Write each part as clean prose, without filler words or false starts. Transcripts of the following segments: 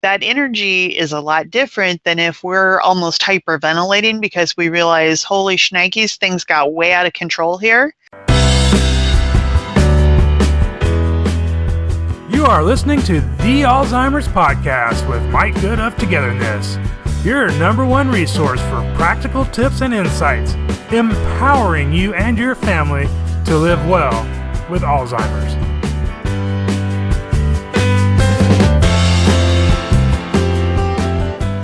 that energy is a lot different than if we're almost hyperventilating because we realize, holy shnikes, things got way out of control here. You are listening to the Alzheimer's Podcast with Mike Good of Togetherness, your #1 resource for practical tips and insights, empowering you and your family to live well with Alzheimer's.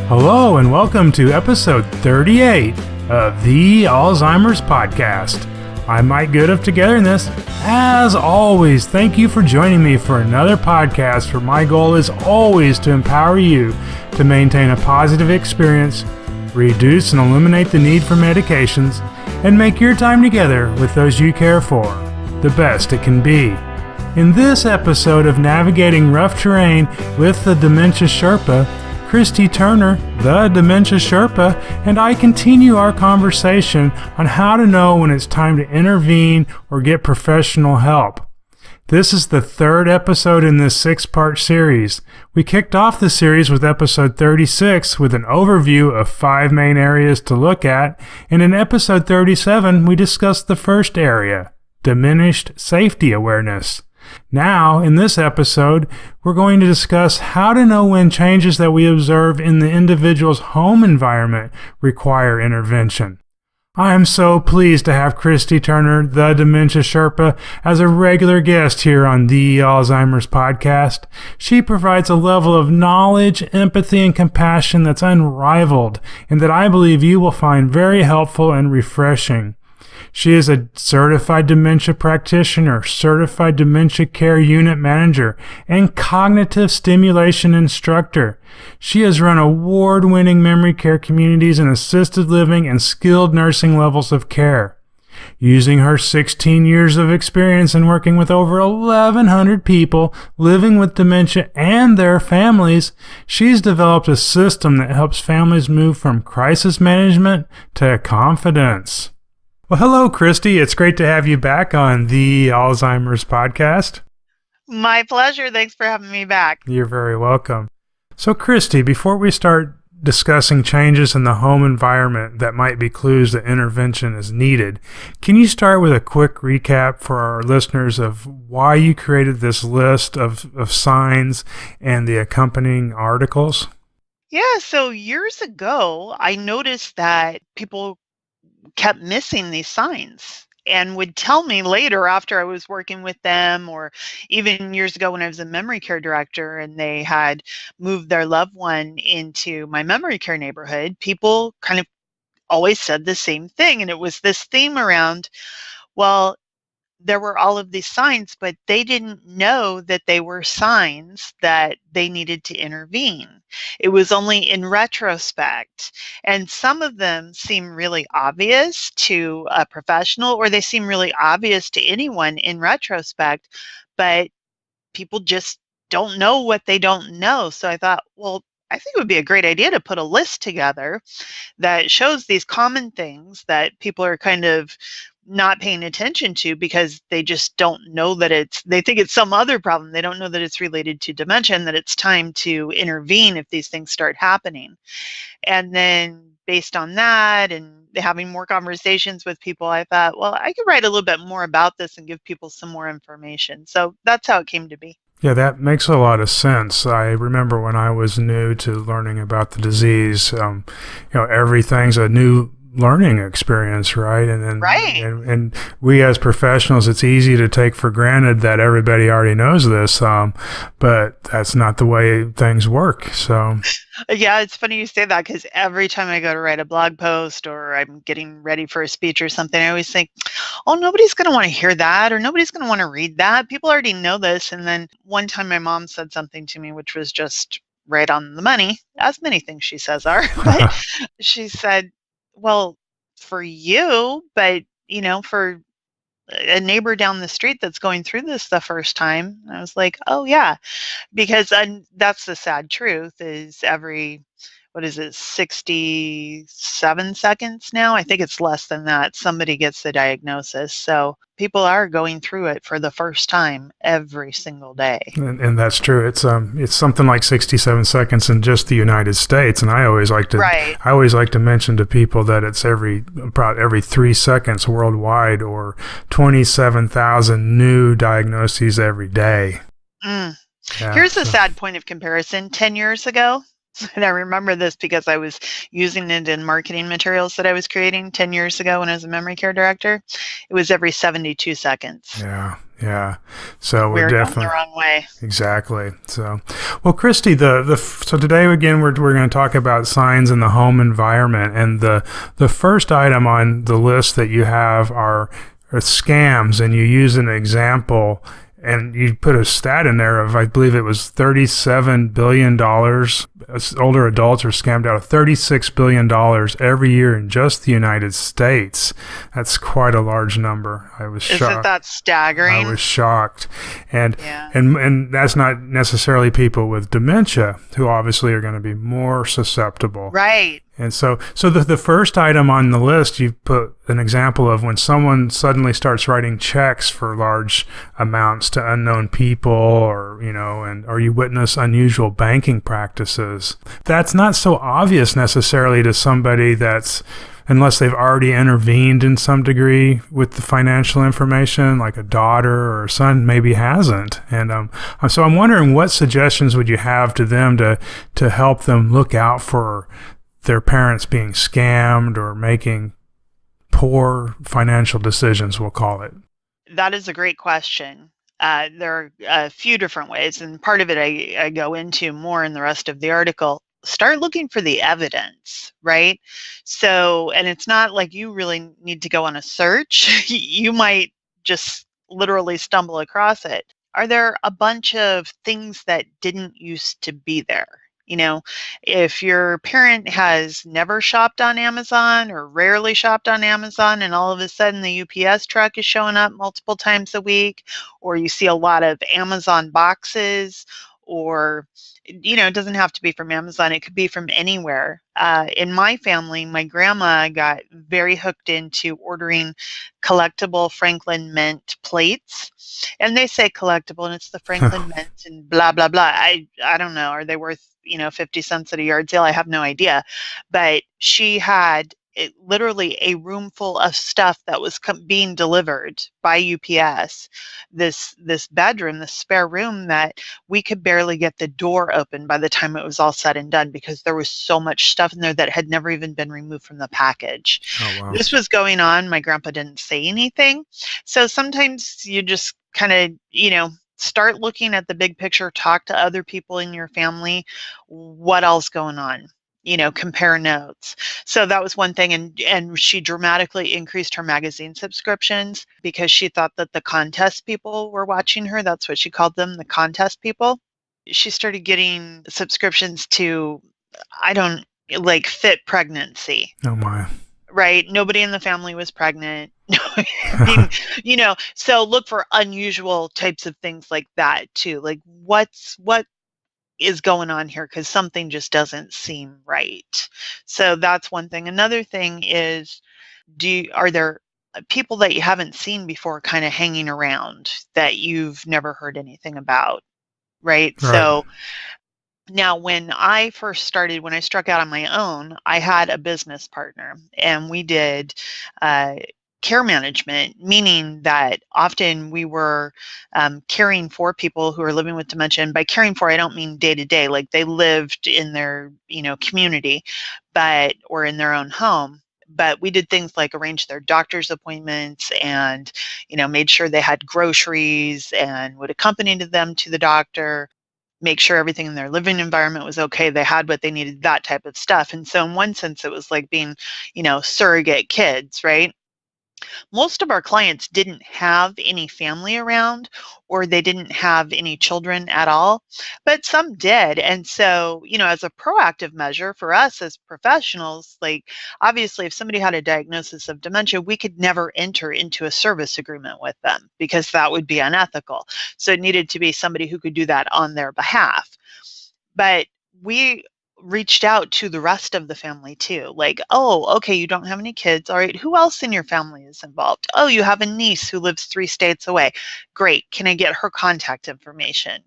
Hello and welcome to episode 38 of the Alzheimer's Podcast. I'm Mike Good of Togetherness. As always, thank you for joining me for another podcast where my goal is always to empower you to maintain a positive experience, reduce and eliminate the need for medications, and make your time together with those you care for the best it can be. In this episode of Navigating Rough Terrain with the Dementia Sherpa, Christy Turner, the Dementia Sherpa, and I continue our conversation on how to know when it's time to intervene or get professional help. This is the third episode in this 6-part series. We kicked off the series with episode 36 with an overview of 5 main areas to look at, and in episode 37 we discussed the first area, Diminished Safety Awareness. Now, in this episode, we're going to discuss how to know when changes that we observe in the individual's home environment require intervention. I am so pleased to have Christy Turner, the Dementia Sherpa, as a regular guest here on the Alzheimer's Podcast. She provides a level of knowledge, empathy, and compassion that's unrivaled and that I believe you will find very helpful and refreshing. She is a certified dementia practitioner, certified dementia care unit manager, and cognitive stimulation instructor. She has run award-winning memory care communities in assisted living and skilled nursing levels of care. Using her 16 years of experience in working with over 1,100 people living with dementia and their families, she's developed a system that helps families move from crisis management to confidence. Well, hello, Christy. It's great to have you back on the Alzheimer's Podcast. My pleasure. Thanks for having me back. You're very welcome. So, Christy, before we start discussing changes in the home environment that might be clues that intervention is needed, can you start with a quick recap for our listeners of why you created this list of signs and the accompanying articles? Yeah, so years ago, I noticed that people kept missing these signs and would tell me later after I was working with them, or even years ago when I was a memory care director and they had moved their loved one into my memory care neighborhood, people kind of always said the same thing. And it was this theme around, well, there were all of these signs, but they didn't know that they were signs that they needed to intervene. It was only in retrospect. And some of them seem really obvious to a professional, or they seem really obvious to anyone in retrospect, but people just don't know what they don't know. So I thought, well, I think it would be a great idea to put a list together that shows these common things that people are kind of not paying attention to because they just don't know that they think it's some other problem. They don't know that it's related to dementia and that it's time to intervene if these things start happening. And then based on that and having more conversations with people, I thought, well, I could write a little bit more about this and give people some more information. So that's how it came to be. Yeah, that makes a lot of sense. I remember when I was new to learning about the disease, everything's a new learning experience, right? And then, right. And we as professionals, it's easy to take for granted that everybody already knows this, but that's not the way things work. So, yeah, it's funny you say that because every time I go to write a blog post or I'm getting ready for a speech or something, I always think, oh, nobody's going to want to hear that, or nobody's going to want to read that. People already know this. And then one time my mom said something to me, which was just right on the money, as many things she says are. But she said, well, for you, but, for a neighbor down the street that's going through this the first time. I was like, oh, yeah, because that's the sad truth is every, 67 seconds now? I think it's less than that. Somebody gets the diagnosis. So people are going through it for the first time every single day. And that's true. It's something like 67 seconds in just the United States, and I always like to mention to people that it's about every 3 seconds worldwide, or 27,000 new diagnoses every day. Yeah, here's a sad point of comparison. 10 years ago, and I remember this because I was using it in marketing materials that I was creating 10 years ago when I was a memory care director. It was every 72 seconds. Yeah. So we're definitely going the wrong way. Exactly. So, well, Christy, so today again we're going to talk about signs in the home environment, and the first item on the list that you have are scams, and you use an example. And you put a stat in there of, I believe it was $37 billion. Older adults are scammed out of $36 billion every year in just the United States. That's quite a large number. I was shocked. Isn't that staggering? I was shocked. And that's not necessarily people with dementia, who obviously are going to be more susceptible. Right. And so the first item on the list, you put an example of when someone suddenly starts writing checks for large amounts to unknown people, or you witness unusual banking practices. That's not so obvious necessarily to somebody unless they've already intervened in some degree with the financial information, like a daughter or a son maybe hasn't. And so I'm wondering, what suggestions would you have to them to help them look out for their parents being scammed or making poor financial decisions, we'll call it? That is a great question. There are a few different ways, and part of it I go into more in the rest of the article. Start looking for the evidence, right? So, and it's not like you really need to go on a search. You might just literally stumble across it. Are there a bunch of things that didn't used to be there? If your parent has never shopped on Amazon or rarely shopped on Amazon, and all of a sudden the UPS truck is showing up multiple times a week, or you see a lot of Amazon boxes, or, it doesn't have to be from Amazon. It could be from anywhere. In my family, my grandma got very hooked into ordering collectible Franklin Mint plates. And they say collectible, and it's the Franklin Mint and blah, blah, blah. I don't know. Are they worth, 50 cents at a yard sale? I have no idea. But she had literally a room full of stuff that was being delivered by UPS. This bedroom, this spare room, that we could barely get the door open by the time it was all said and done, because there was so much stuff in there that had never even been removed from the package. Oh, wow. This was going on. My grandpa didn't say anything. So sometimes you just kind of, start looking at the big picture, talk to other people in your family. What else going on? Compare notes. So that was one thing. And she dramatically increased her magazine subscriptions because she thought that the contest people were watching her. That's what she called them, the contest people. She started getting subscriptions to, Fit Pregnancy. Oh, my. Right? Nobody in the family was pregnant. So look for unusual types of things like that too. Like what is going on here, because something just doesn't seem right. So that's one thing. Another thing is, are there people that you haven't seen before kind of hanging around that you've never heard anything about, right? So now, when I first started, when I struck out on my own, I had a business partner, and we did care management, meaning that often we were caring for people who are living with dementia. And by caring for, I don't mean day to day, like they lived in their, community, or in their own home. But we did things like arrange their doctor's appointments, and, made sure they had groceries, and would accompany them to the doctor, make sure everything in their living environment was okay, they had what they needed, that type of stuff. And so in one sense, it was like being, surrogate kids, right? Most of our clients didn't have any family around, or they didn't have any children at all, but some did. And so, as a proactive measure for us as professionals, like obviously if somebody had a diagnosis of dementia, we could never enter into a service agreement with them because that would be unethical. So it needed to be somebody who could do that on their behalf. But we reached out to the rest of the family too. Like, oh, okay, you don't have any kids. All right, who else in your family is involved? Oh, you have a niece who lives 3 states away. Great. Can I get her contact information?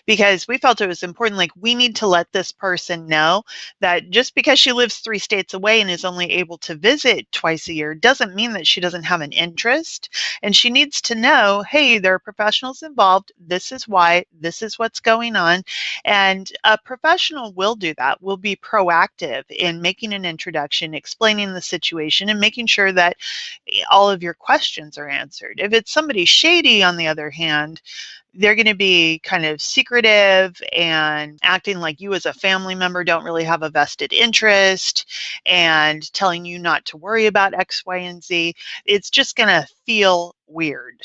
Because we felt it was important, like, we need to let this person know that just because she lives 3 states away and is only able to visit twice a year doesn't mean that she doesn't have an interest. And she needs to know, hey, there are professionals involved. This is why. This is what's going on. And a professional will do that, will be proactive in making an introduction, explaining the situation, and making sure that all of your questions are answered. If it's somebody shady, on the other hand, they're going to be kind of secretive and acting like you as a family member don't really have a vested interest and telling you not to worry about X, Y, and Z. It's just going to feel weird.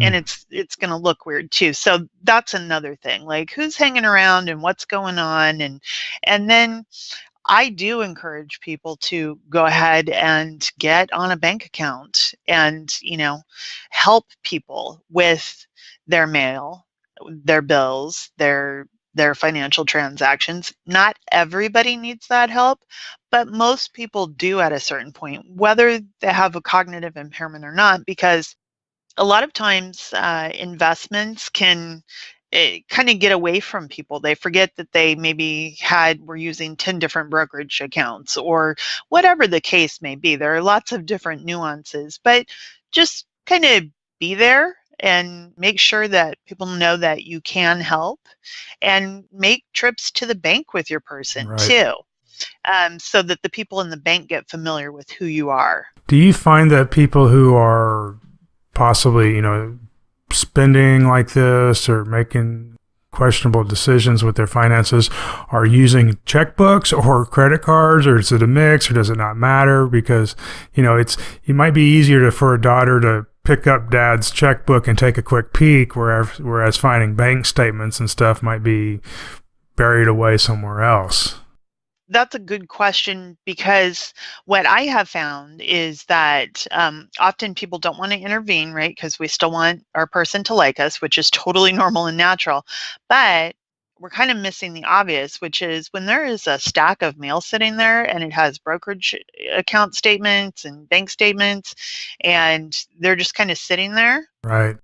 And it's going to look weird too. So that's another thing, like, who's hanging around and what's going on. And then I do encourage people to go ahead and get on a bank account and, help people with their mail, their bills, their financial transactions. Not everybody needs that help, but most people do at a certain point, whether they have a cognitive impairment or not, because a lot of times investments can kind of get away from people. They forget that they maybe were using 10 different brokerage accounts or whatever the case may be. There are lots of different nuances, but just kind of be there and make sure that people know that you can help, and make trips to the bank with your person too, so that the people in the bank get familiar with who you are. Do you find that people who are possibly, spending like this or making questionable decisions with their finances are using checkbooks or credit cards, or is it a mix, or does it not matter? Because, it might be easier for a daughter to pick up dad's checkbook and take a quick peek, whereas finding bank statements and stuff might be buried away somewhere else. That's a good question, because what I have found is that often people don't want to intervene, right? Because we still want our person to like us, which is totally normal and natural. But we're kind of missing the obvious, which is when there is a stack of mail sitting there and it has brokerage account statements and bank statements, and they're just kind of sitting there. Right.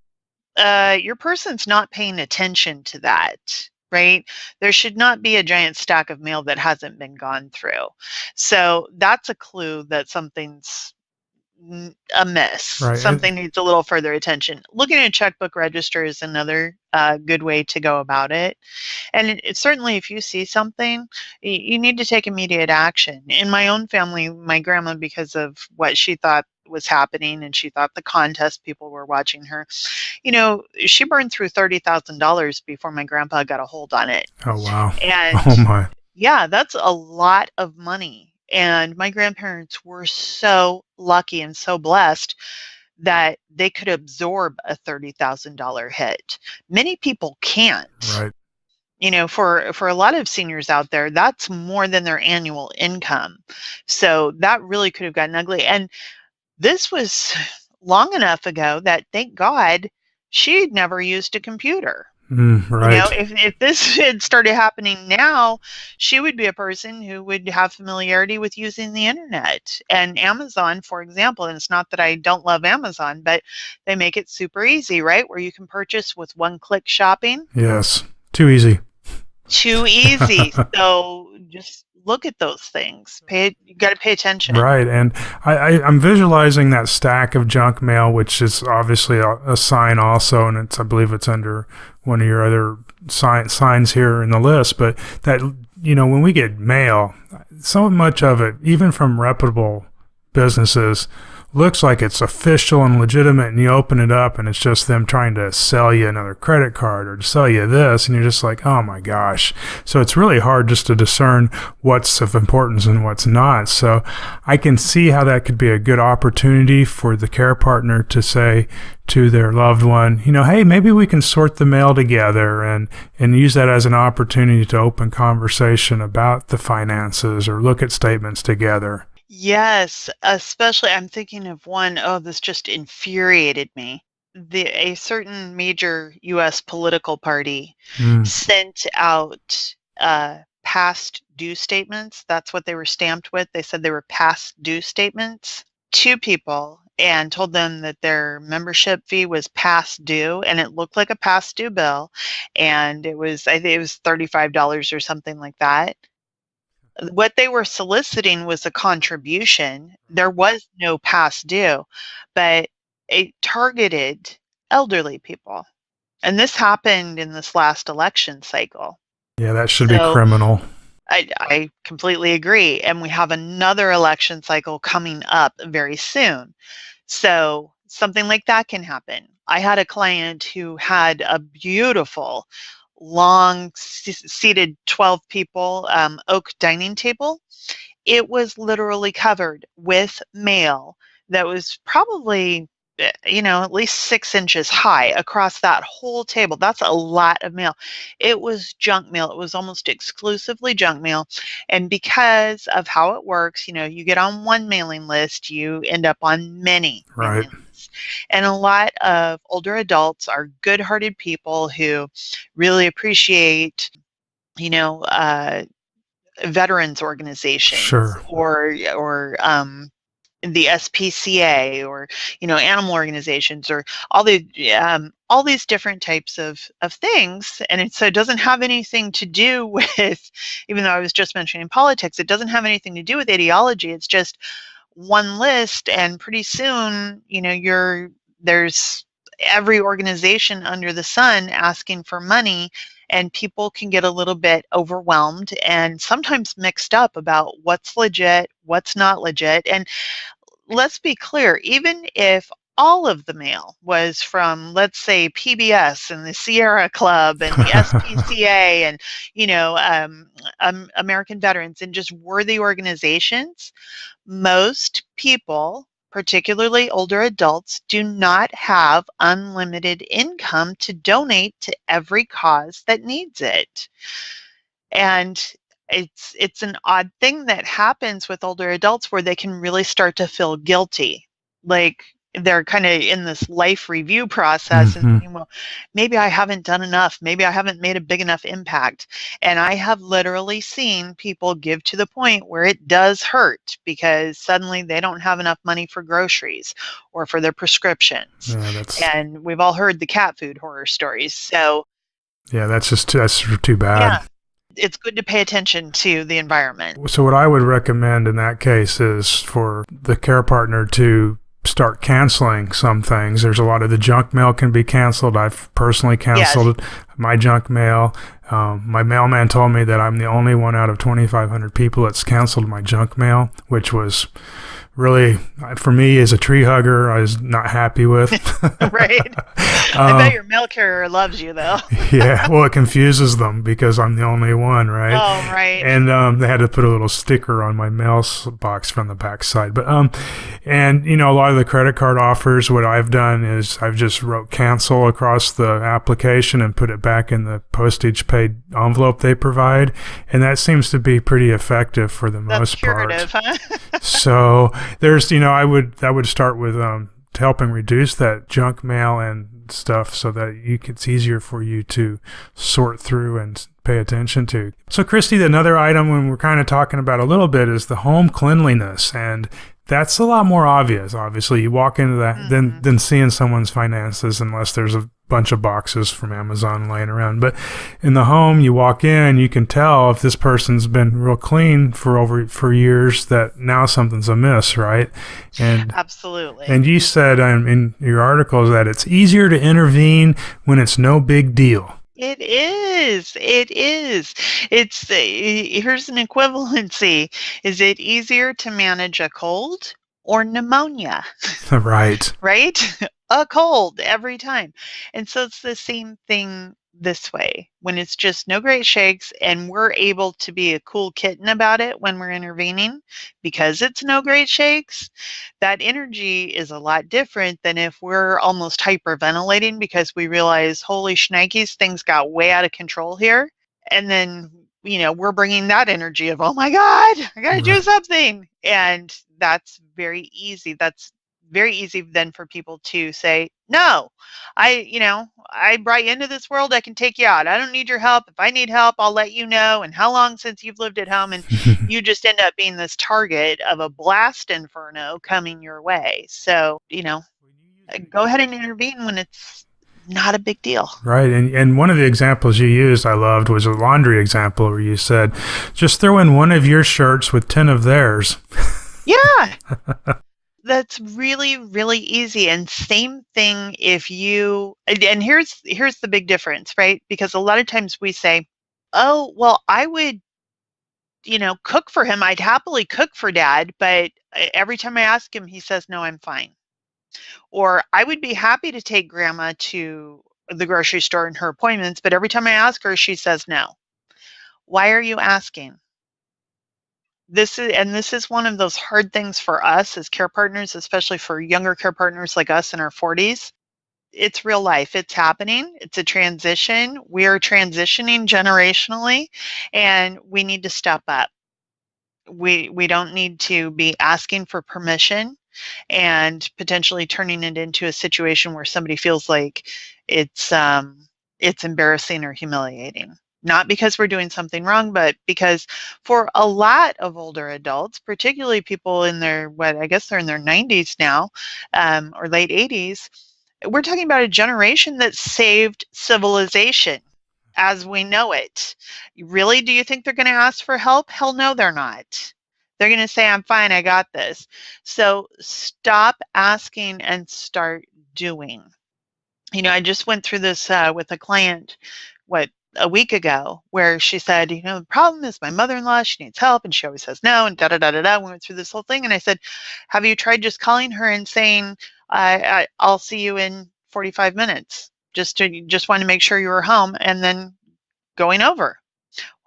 Your person's not paying attention to that. Right? There should not be a giant stack of mail that hasn't been gone through. So that's a clue that something's amiss. Right. Something needs a little further attention. Looking at a checkbook register is another good way to go about it. And certainly if you see something, you need to take immediate action. In my own family, my grandma, because of what she thought was happening, and she thought the contest people were watching her, she burned through $30,000 before my grandpa got a hold on it. Oh, wow. And oh my. Yeah, that's a lot of money. And my grandparents were so lucky and so blessed that they could absorb a $30,000 hit. Many people can't. Right. For a lot of seniors out there, that's more than their annual income. So that really could have gotten ugly. And this was long enough ago that, thank God, she'd never used a computer. Right. If this had started happening now, she would be a person who would have familiarity with using the internet. And Amazon, for example, and it's not that I don't love Amazon, but they make it super easy, right? Where you can purchase with one-click shopping. Yes. Too easy. Too easy. So just look at those things. You got to pay attention. Right. And I'm visualizing that stack of junk mail, which is obviously a sign also, and I believe it's under one of your other signs here in the list. But that, when we get mail, so much of it, even from reputable businesses, looks like it's official and legitimate, and you open it up and it's just them trying to sell you another credit card or to sell you this, and you're just like, oh my gosh. So it's really hard just to discern what's of importance and what's not. So I can see how that could be a good opportunity for the care partner to say to their loved one, hey, maybe we can sort the mail together, and use that as an opportunity to open conversation about the finances or look at statements together. Yes, especially I'm thinking of one, this just infuriated me. A certain major U.S. political party sent out past due statements. That's what they were stamped with. They said they were past due statements to people and told them that their membership fee was past due, and it looked like a past due bill, and I think it was $35 or something like that. What they were soliciting was a contribution. There was no past due, but it targeted elderly people. And this happened in this last election cycle. Yeah, that should be criminal. I completely agree. And we have another election cycle coming up very soon. So something like that can happen. I had a client who had a beautiful, long seated 12 people oak dining table. It was literally covered with mail that was probably at least 6 inches high across that whole table. That's a lot of mail. It was junk mail. It was almost exclusively junk mail. And because of how it works, you get on one mailing list, you end up on many mailing lists. And a lot of older adults are good-hearted people who really appreciate, veterans organizations or the SPCA or animal organizations or all these different types of things. And so it doesn't have anything to do with, even though I was just mentioning politics, it doesn't have anything to do with ideology. It's just one list, and pretty soon there's every organization under the sun asking for money, and people can get a little bit overwhelmed and sometimes mixed up about what's legit, what's not legit. And let's be clear, even if all of the mail was from, let's say, PBS and the Sierra Club and the SPCA and, American Veterans and just worthy organizations, most people, particularly older adults, do not have unlimited income to donate to every cause that needs it. And it's an odd thing that happens with older adults where they can really start to feel guilty. Like they're kind of in this life review process and thinking, well, maybe I haven't done enough. Maybe I haven't made a big enough impact. And I have literally seen people give to the point where it does hurt because suddenly they don't have enough money for groceries or for their prescriptions. Yeah, and we've all heard the cat food horror stories. So yeah, that's too bad. Yeah. It's good to pay attention to the environment. So what I would recommend in that case is for the care partner to start canceling some things. There's a lot of the junk mail can be canceled. I've personally canceled my junk mail. My mailman told me that I'm the only one out of 2,500 people that's canceled my junk mail, which was really, for me, as a tree hugger, I was not happy with. Right. I bet your mail carrier loves you, though. Yeah. Well, it confuses them because I'm the only one, right? Oh, right. And they had to put a little sticker on my mail box from the back side. But, and, a lot of the credit card offers, what I've done is I've just wrote cancel across the application and put it back in the postage paid envelope they provide. And that seems to be pretty effective for the most part. That's curative, huh? So there's, I would start with helping reduce that junk mail and stuff so that it's easier for you to sort through and pay attention to. So Christy, another item when we're kind of talking about a little bit is the home cleanliness, and that's a lot more obvious. Obviously, you walk into that than seeing someone's finances, unless there's a bunch of boxes from Amazon laying around. But in the home, you walk in, you can tell if this person's been real clean for years, that now something's amiss, right? And absolutely. And you said in your articles that it's easier to intervene when it's no big deal. It is. Here's an equivalency. Is it easier to manage a cold or pneumonia? Right. Right? A cold every time. And so it's the same thing this way. When it's just no great shakes and we're able to be a cool kitten about it when we're intervening because it's no great shakes, that energy is a lot different than if we're almost hyperventilating because we realize, holy shnikes, things got way out of control here. And then, we're bringing that energy of, oh my God, I got to do something. And that's very easy. That's very easy then for people to say, no, I brought you into this world. I can take you out. I don't need your help. If I need help, I'll let you know. And how long since you've lived at home? And you just end up being this target of a blast inferno coming your way. So, go ahead and intervene when it's not a big deal. Right. And one of the examples you used I loved was a laundry example where you said, just throw in one of your shirts with 10 of theirs. Yeah. That's really, really easy. And same thing if you, and here's the big difference, right? Because a lot of times we say, oh, well, I would, cook for him. I'd happily cook for Dad, but every time I ask him, he says, no, I'm fine. Or I would be happy to take Grandma to the grocery store in her appointments, but every time I ask her, she says no. Why are you asking? This is one of those hard things for us as care partners, especially for younger care partners like us in our 40s. It's real life. It's happening. It's a transition. We are transitioning generationally, and we need to step up. We don't need to be asking for permission and potentially turning it into a situation where somebody feels like it's embarrassing or humiliating. Not because we're doing something wrong, but because for a lot of older adults, particularly people in their, I guess they're in their 90s now, or late 80s, we're talking about a generation that saved civilization as we know it. Really, do you think they're going to ask for help? Hell no, they're not. They're going to say, I'm fine, I got this. So stop asking and start doing. I just went through this with a client, a week ago, where she said, the problem is my mother-in-law, she needs help, and she always says no, and da-da-da-da-da. We went through this whole thing, and I said, have you tried just calling her and saying, I'll see you in 45 minutes, just want to make sure you were home, and then going over?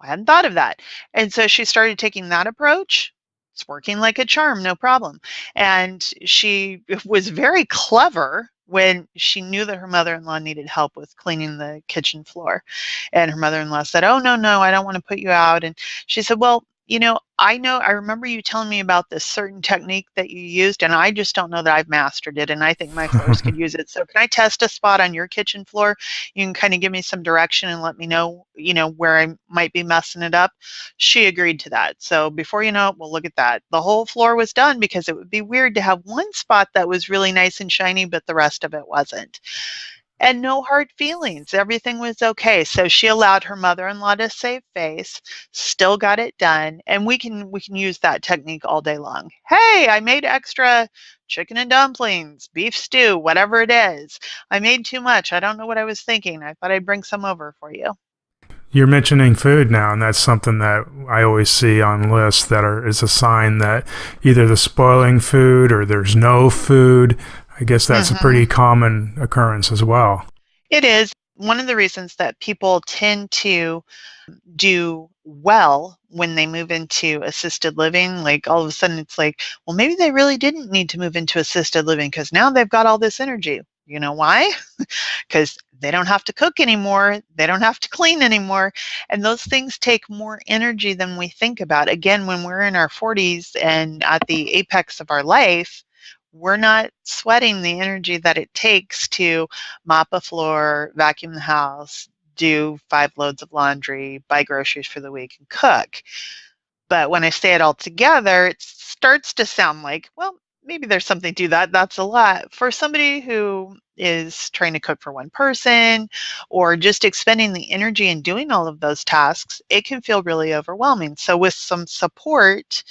I hadn't thought of that. And so she started taking that approach. It's working like a charm, no problem. And she was very clever when she knew that her mother-in-law needed help with cleaning the kitchen floor. And her mother-in-law said, oh, no, I don't want to put you out. And she said, well, I remember you telling me about this certain technique that you used, and I just don't know that I've mastered it, and I think my floors could use it. So can I test a spot on your kitchen floor? You can kind of give me some direction and let me know, where I might be messing it up. She agreed to that. So before you know it, well, look at that. The whole floor was done, because it would be weird to have one spot that was really nice and shiny, but the rest of it wasn't. And no hard feelings. Everything was okay. So she allowed her mother-in-law to save face, still got it done, and we can use that technique all day long. Hey, I made extra chicken and dumplings, beef stew, whatever it is. I made too much. I don't know what I was thinking. I thought I'd bring some over for you. You're mentioning food now, and that's something that I always see on lists that is a sign that either the spoiling food or there's no food. I guess that's a pretty common occurrence as well. It is. One of the reasons that people tend to do well when they move into assisted living, like all of a sudden it's like, well, maybe they really didn't need to move into assisted living because now they've got all this energy. You know why? Because they don't have to cook anymore. They don't have to clean anymore. And those things take more energy than we think about. Again, when we're in our 40s and at the apex of our life, we're not sweating the energy that it takes to mop a floor, vacuum the house, do 5 loads of laundry, buy groceries for the week, and cook. But when I say it all together, it starts to sound like, well, maybe there's something to that. That's a lot. For somebody who is trying to cook for one person or just expending the energy in doing all of those tasks, it can feel really overwhelming. So with some support,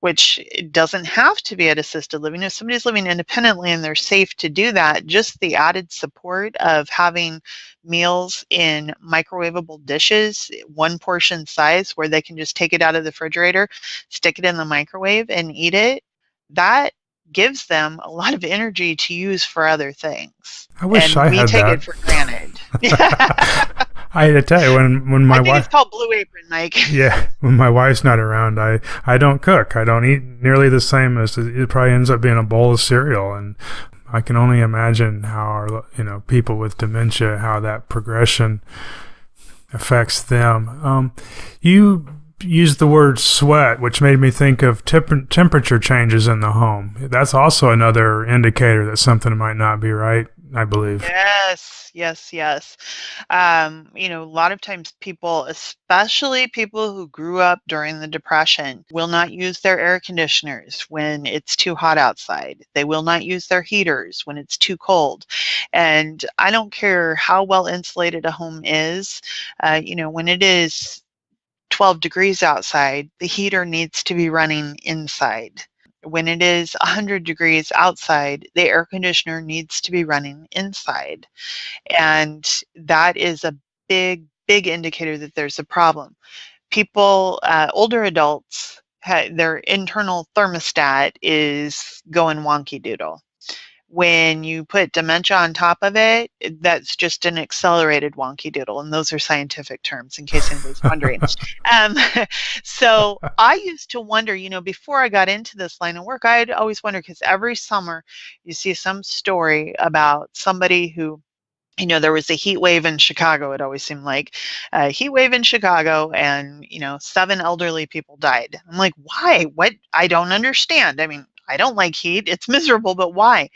which it doesn't have to be at assisted living. If somebody's living independently and they're safe to do that, just the added support of having meals in microwavable dishes, one portion size, where they can just take it out of the refrigerator, stick it in the microwave and eat it, that gives them a lot of energy to use for other things. I wish I had that. We take it for granted. I had to tell you, when my wife... I think it's called Blue Apron, Mike. Yeah, when my wife's not around, I don't cook. I don't eat nearly the same as it probably ends up being a bowl of cereal. And I can only imagine how people with dementia, how that progression affects them. You used the word sweat, which made me think of temperature changes in the home. That's also another indicator that something might not be right, I believe. Yes. A lot of times people, especially people who grew up during the Depression, will not use their air conditioners when it's too hot outside. They will not use their heaters when it's too cold. And I don't care how well insulated a home is, when it is 12 degrees outside, the heater needs to be running inside. When it is 100 degrees outside, the air conditioner needs to be running inside. And that is a big indicator that there's a problem. People, older adults, their internal thermostat is going wonky doodle. When you put dementia on top of it, that's just an accelerated wonky doodle. And those are scientific terms in case anybody's wondering. So I used to wonder, before I got into this line of work, I'd always wonder, because every summer you see some story about somebody who, there was a heat wave in Chicago. It always seemed like a heat wave in Chicago, and, 7 elderly people died. I'm like, why? What? I don't understand. I mean, I don't like heat. It's miserable, but why?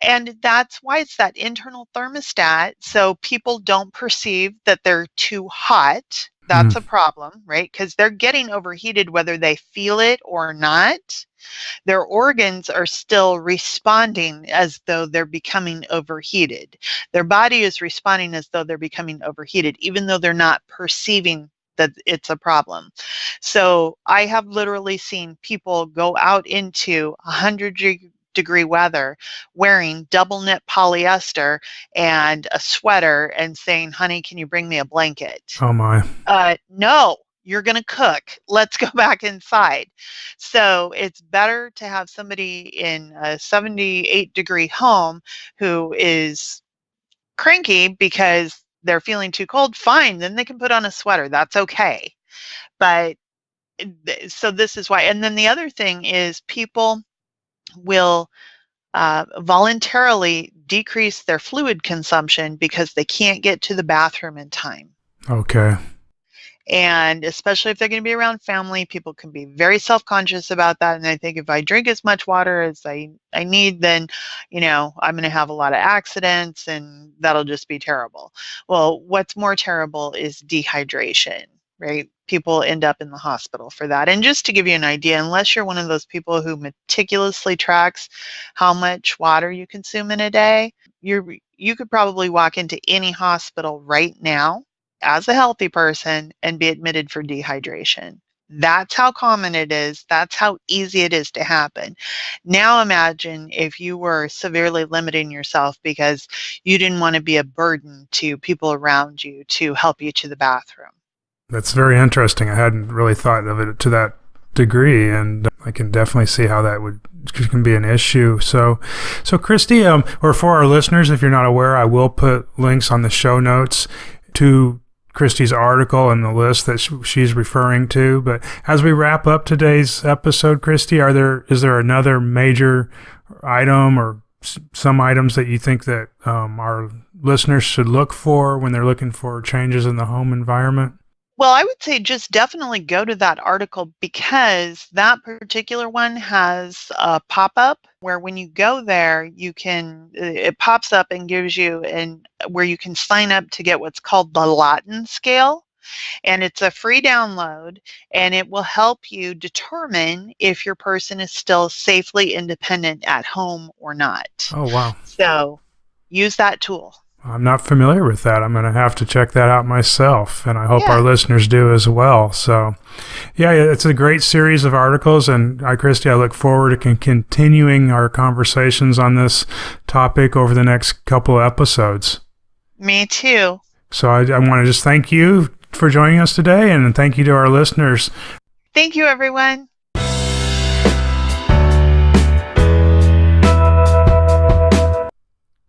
And that's why it's that internal thermostat. So people don't perceive that they're too hot. That's a problem, right? Because they're getting overheated whether they feel it or not. Their organs are still responding as though they're becoming overheated. Their body is responding as though they're becoming overheated, even though they're not perceiving that it's a problem. So I have literally seen people go out into 100-degree weather wearing double knit polyester and a sweater and saying, honey, can you bring me a blanket? Oh my. No, you're going to cook. Let's go back inside. So it's better to have somebody in a 78-degree home who is cranky because they're feeling too cold. Fine, then they can put on a sweater. That's okay. But so this is why. And then the other thing is people will voluntarily decrease their fluid consumption because they can't get to the bathroom in time. Okay. And especially if they're going to be around family, people can be very self-conscious about that. And I think if I drink as much water as I need, then, I'm going to have a lot of accidents and that'll just be terrible. Well, what's more terrible is dehydration, right? People end up in the hospital for that. And just to give you an idea, unless you're one of those people who meticulously tracks how much water you consume in a day, you could probably walk into any hospital right now as a healthy person and be admitted for dehydration. That's how common it is. That's how easy it is to happen. Now imagine if you were severely limiting yourself because you didn't want to be a burden to people around you to help you to the bathroom. That's very interesting. I hadn't really thought of it to that degree, and I can definitely see how that can be an issue. So Christy, or for our listeners, if you're not aware, I will put links on the show notes to Christy's article and the list that she's referring to. But as we wrap up today's episode, Christy, is there another major item or some items that you think that our listeners should look for when they're looking for changes in the home environment? Well, I would say just definitely go to that article, because that particular one has a pop-up where when you go there, it pops up and gives you where you can sign up to get what's called the Lawton scale. And it's a free download, and it will help you determine if your person is still safely independent at home or not. Oh, wow. So use that tool. I'm not familiar with that. I'm going to have to check that out myself, and I hope our listeners do as well. So, it's a great series of articles, and Christy, I look forward to continuing our conversations on this topic over the next couple of episodes. Me too. So I want to just thank you for joining us today, and thank you to our listeners. Thank you, everyone.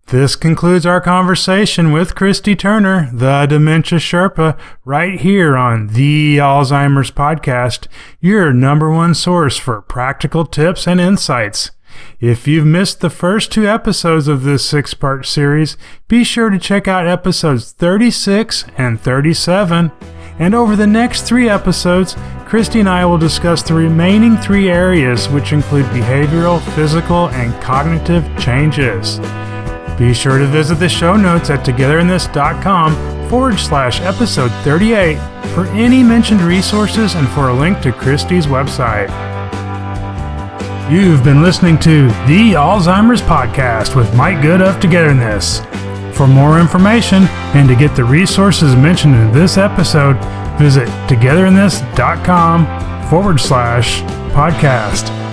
This concludes our conversation with Christy Turner, the Dementia Sherpa, right here on the Alzheimer's Podcast, your number one source for practical tips and insights. If you've missed the first 2 episodes of this 6-part series, be sure to check out episodes 36 and 37. And over the next 3 episodes, Christy and I will discuss the remaining 3 areas, which include behavioral, physical, and cognitive changes. Be sure to visit the show notes at togetherinthis.com/episode 38 for any mentioned resources and for a link to Christy's website. You've been listening to The Alzheimer's Podcast with Mike Good of Togetherness. For more information and to get the resources mentioned in this episode, visit togetherinthis.com/podcast.